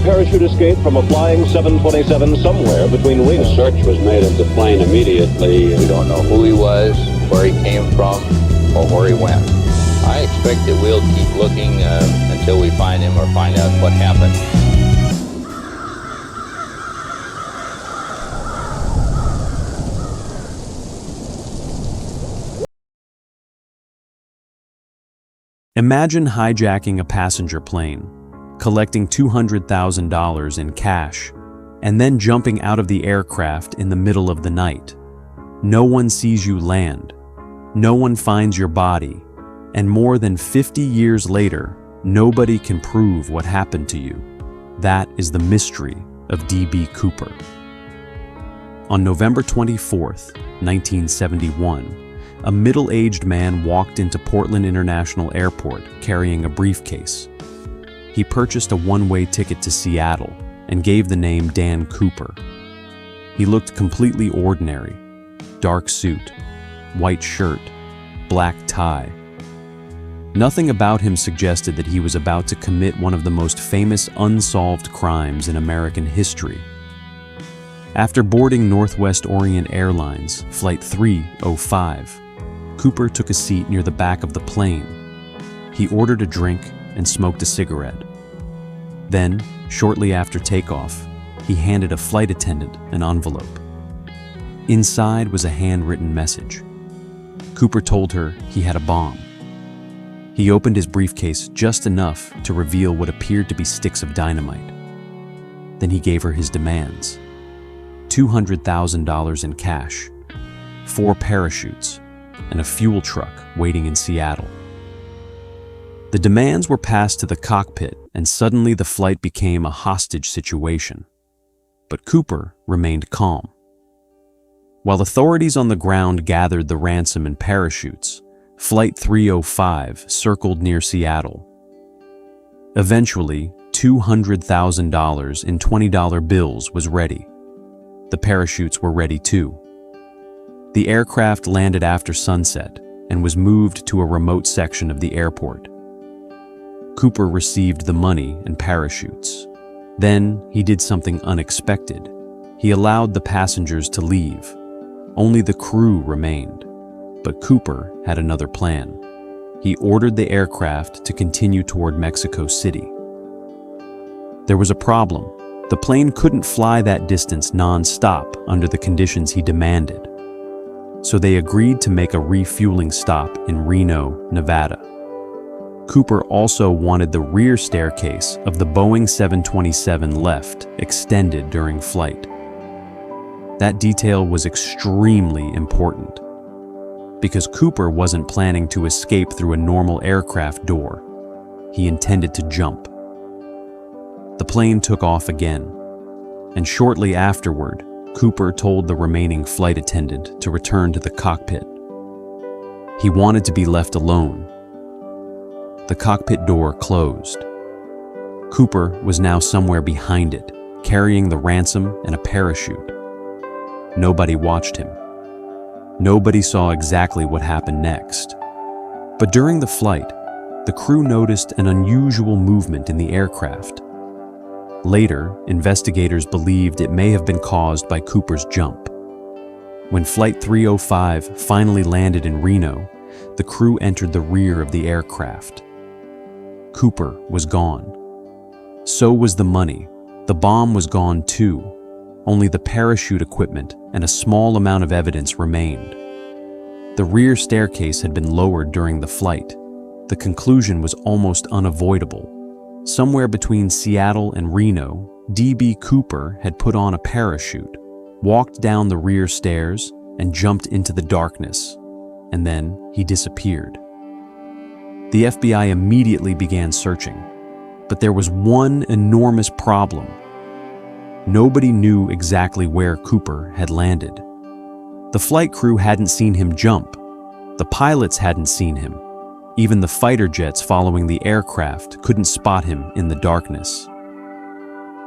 parachute escape from a flying 727 somewhere between wings. A search was made of the plane immediately. We don't know who he was, where he came from, or where he went. I expect that we'll keep looking until we find him or find out what happened. Imagine hijacking a passenger plane, collecting $200,000 in cash, and then jumping out of the aircraft in the middle of the night. No one sees you land. No one finds your body. And more than 50 years later, nobody can prove what happened to you. That is the mystery of D.B. Cooper. On November 24, 1971, a middle-aged man walked into Portland International Airport carrying a briefcase. He purchased a one-way ticket to Seattle and gave the name Dan Cooper. He looked completely ordinary. Dark suit, white shirt, black tie. Nothing about him suggested that he was about to commit one of the most famous unsolved crimes in American history. After boarding Northwest Orient Airlines Flight 305, Cooper took a seat near the back of the plane. He ordered a drink and smoked a cigarette. Then, shortly after takeoff, he handed a flight attendant an envelope. Inside was a handwritten message. Cooper told her he had a bomb. He opened his briefcase just enough to reveal what appeared to be sticks of dynamite. Then he gave her his demands: $200,000 in cash, 4 parachutes, and a fuel truck waiting in Seattle. The demands were passed to the cockpit, and suddenly the flight became a hostage situation. But Cooper remained calm. While authorities on the ground gathered the ransom and parachutes, Flight 305 circled near Seattle. Eventually, $200,000 in $20 bills was ready. The parachutes were ready too. The aircraft landed after sunset and was moved to a remote section of the airport. Cooper received the money and parachutes. Then he did something unexpected. He allowed the passengers to leave. Only the crew remained. But Cooper had another plan. He ordered the aircraft to continue toward Mexico City. There was a problem. The plane couldn't fly that distance non-stop under the conditions he demanded. So they agreed to make a refueling stop in Reno, Nevada. Cooper also wanted the rear staircase of the Boeing 727 left extended during flight. That detail was extremely important, because Cooper wasn't planning to escape through a normal aircraft door. He intended to jump. The plane took off again, and shortly afterward, Cooper told the remaining flight attendant to return to the cockpit. He wanted to be left alone. The cockpit door closed. Cooper was now somewhere behind it, carrying the ransom and a parachute. Nobody watched him. Nobody saw exactly what happened next. But during the flight, the crew noticed an unusual movement in the aircraft. Later, investigators believed it may have been caused by Cooper's jump. When Flight 305 finally landed in Reno, the crew entered the rear of the aircraft. Cooper was gone. So was the money. The bomb was gone too. Only the parachute equipment and a small amount of evidence remained. The rear staircase had been lowered during the flight. The conclusion was almost unavoidable. Somewhere between Seattle and Reno, D.B. Cooper had put on a parachute, walked down the rear stairs, and jumped into the darkness. And then he disappeared. The FBI immediately began searching, but there was one enormous problem. Nobody knew exactly where Cooper had landed. The flight crew hadn't seen him jump. The pilots hadn't seen him. Even the fighter jets following the aircraft couldn't spot him in the darkness.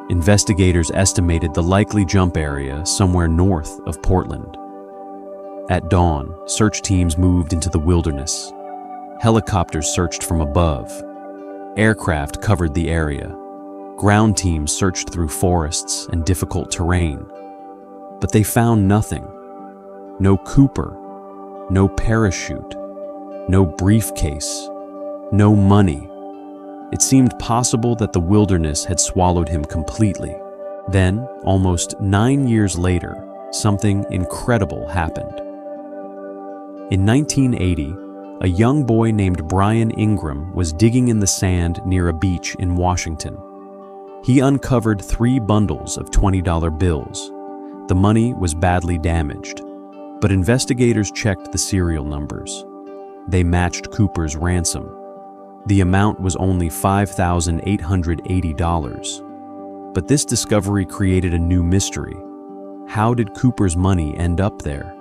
Investigators estimated the likely jump area somewhere north of Portland. At dawn, search teams moved into the wilderness. Helicopters searched from above. Aircraft covered the area. Ground teams searched through forests and difficult terrain, but they found nothing. No Cooper, no parachute, no briefcase, no money. It seemed possible that the wilderness had swallowed him completely. Then, almost 9 years later, something incredible happened. In 1980, a young boy named Brian Ingram was digging in the sand near a beach in Washington. He uncovered 3 bundles of $20 bills. The money was badly damaged, but investigators checked the serial numbers. They matched Cooper's ransom. The amount was only $5,880. But this discovery created a new mystery. How did Cooper's money end up there?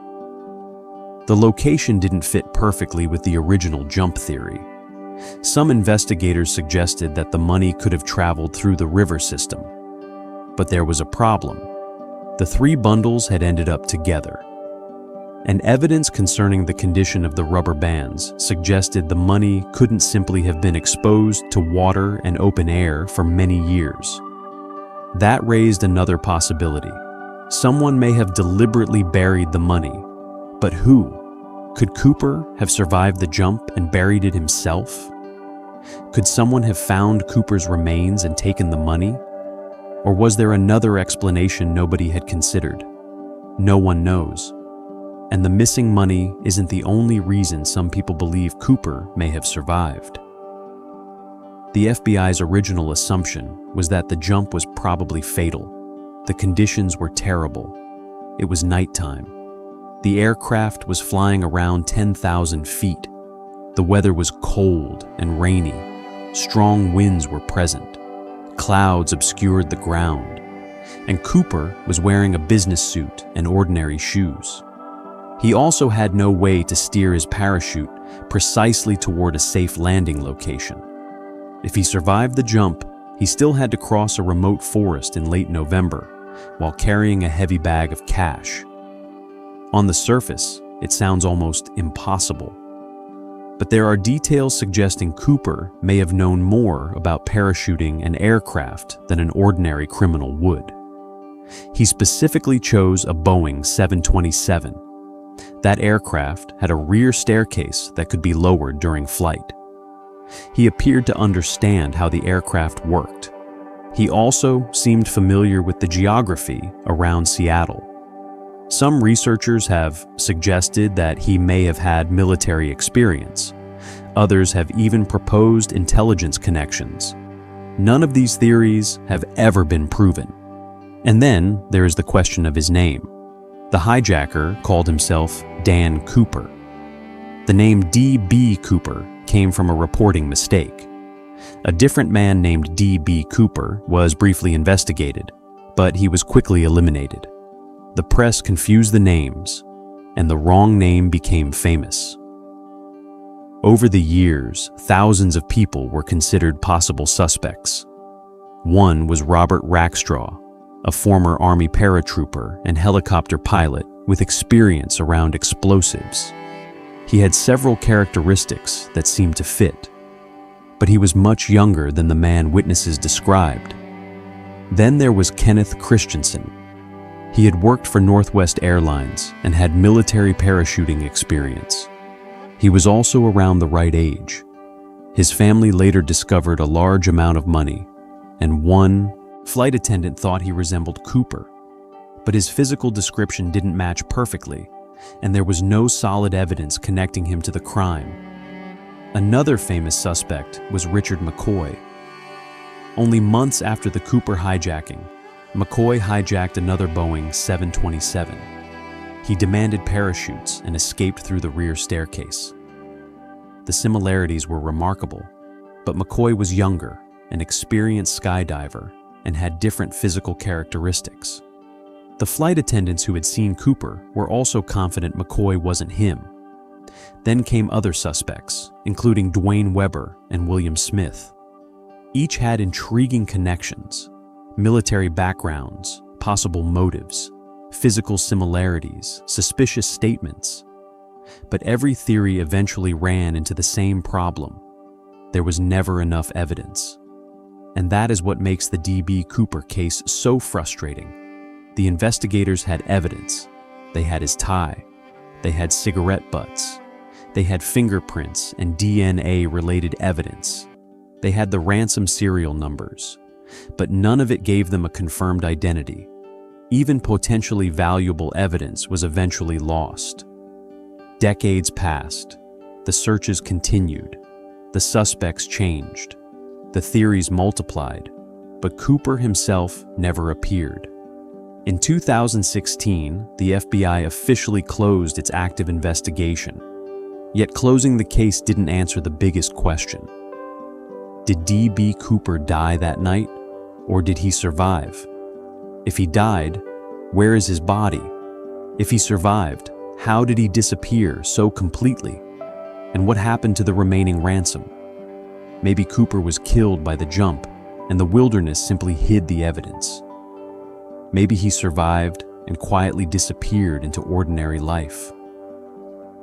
The location didn't fit perfectly with the original jump theory. Some investigators suggested that the money could have traveled through the river system. But there was a problem. The 3 bundles had ended up together. And evidence concerning the condition of the rubber bands suggested the money couldn't simply have been exposed to water and open air for many years. That raised another possibility. Someone may have deliberately buried the money. But who? Could Cooper have survived the jump and buried it himself? Could someone have found Cooper's remains and taken the money? Or was there another explanation nobody had considered? No one knows. And the missing money isn't the only reason some people believe Cooper may have survived. The FBI's original assumption was that the jump was probably fatal. The conditions were terrible. It was nighttime. The aircraft was flying around 10,000 feet. The weather was cold and rainy. Strong winds were present. Clouds obscured the ground. And Cooper was wearing a business suit and ordinary shoes. He also had no way to steer his parachute precisely toward a safe landing location. If he survived the jump, he still had to cross a remote forest in late November while carrying a heavy bag of cash. On the surface, it sounds almost impossible. But there are details suggesting Cooper may have known more about parachuting and aircraft than an ordinary criminal would. He specifically chose a Boeing 727. That aircraft had a rear staircase that could be lowered during flight. He appeared to understand how the aircraft worked. He also seemed familiar with the geography around Seattle. Some researchers have suggested that he may have had military experience. Others have even proposed intelligence connections. None of these theories have ever been proven. And then there is the question of his name. The hijacker called himself Dan Cooper. The name D.B. Cooper came from a reporting mistake. A different man named D.B. Cooper was briefly investigated, but he was quickly eliminated. The press confused the names, and the wrong name became famous. Over the years, thousands of people were considered possible suspects. One was Robert Rackstraw, a former Army paratrooper and helicopter pilot with experience around explosives. He had several characteristics that seemed to fit, but he was much younger than the man witnesses described. Then there was Kenneth Christensen. He had worked for Northwest Airlines and had military parachuting experience. He was also around the right age. His family later discovered a large amount of money, and one flight attendant thought he resembled Cooper. But his physical description didn't match perfectly, and there was no solid evidence connecting him to the crime. Another famous suspect was Richard McCoy. Only months after the Cooper hijacking, McCoy hijacked another Boeing 727. He demanded parachutes and escaped through the rear staircase. The similarities were remarkable, but McCoy was younger, an experienced skydiver, and had different physical characteristics. The flight attendants who had seen Cooper were also confident McCoy wasn't him. Then came other suspects, including Dwayne Weber and William Smith. Each had intriguing connections, military backgrounds, possible motives, physical similarities, suspicious statements. But every theory eventually ran into the same problem. There was never enough evidence. And that is what makes the D.B. Cooper case so frustrating. The investigators had evidence. They had his tie. They had cigarette butts. They had fingerprints and DNA-related evidence. They had the ransom serial numbers. But none of it gave them a confirmed identity. Even potentially valuable evidence was eventually lost. Decades passed. The searches continued. The suspects changed. The theories multiplied. But Cooper himself never appeared. In 2016, the FBI officially closed its active investigation. Yet closing the case didn't answer the biggest question. Did D.B. Cooper die that night, or did he survive? If he died, where is his body? If he survived, how did he disappear so completely? And what happened to the remaining ransom? Maybe Cooper was killed by the jump, and the wilderness simply hid the evidence. Maybe he survived and quietly disappeared into ordinary life.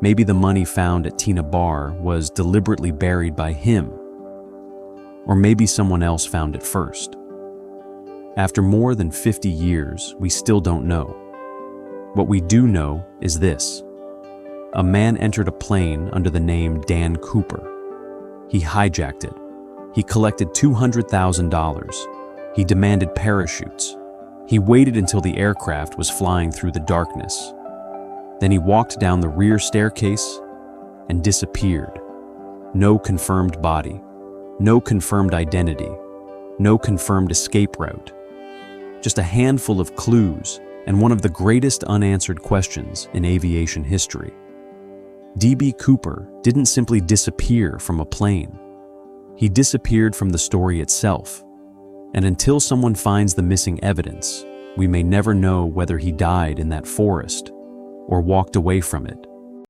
Maybe the money found at Tina Bar was deliberately buried by him. Or maybe someone else found it first. After more than 50 years, we still don't know. What we do know is this. A man entered a plane under the name Dan Cooper. He hijacked it. He collected $200,000. He demanded parachutes. He waited until the aircraft was flying through the darkness. Then he walked down the rear staircase and disappeared. No confirmed body, no confirmed identity, no confirmed escape route. Just a handful of clues and one of the greatest unanswered questions in aviation history. D.B. Cooper didn't simply disappear from a plane. He disappeared from the story itself. And until someone finds the missing evidence, we may never know whether he died in that forest or walked away from it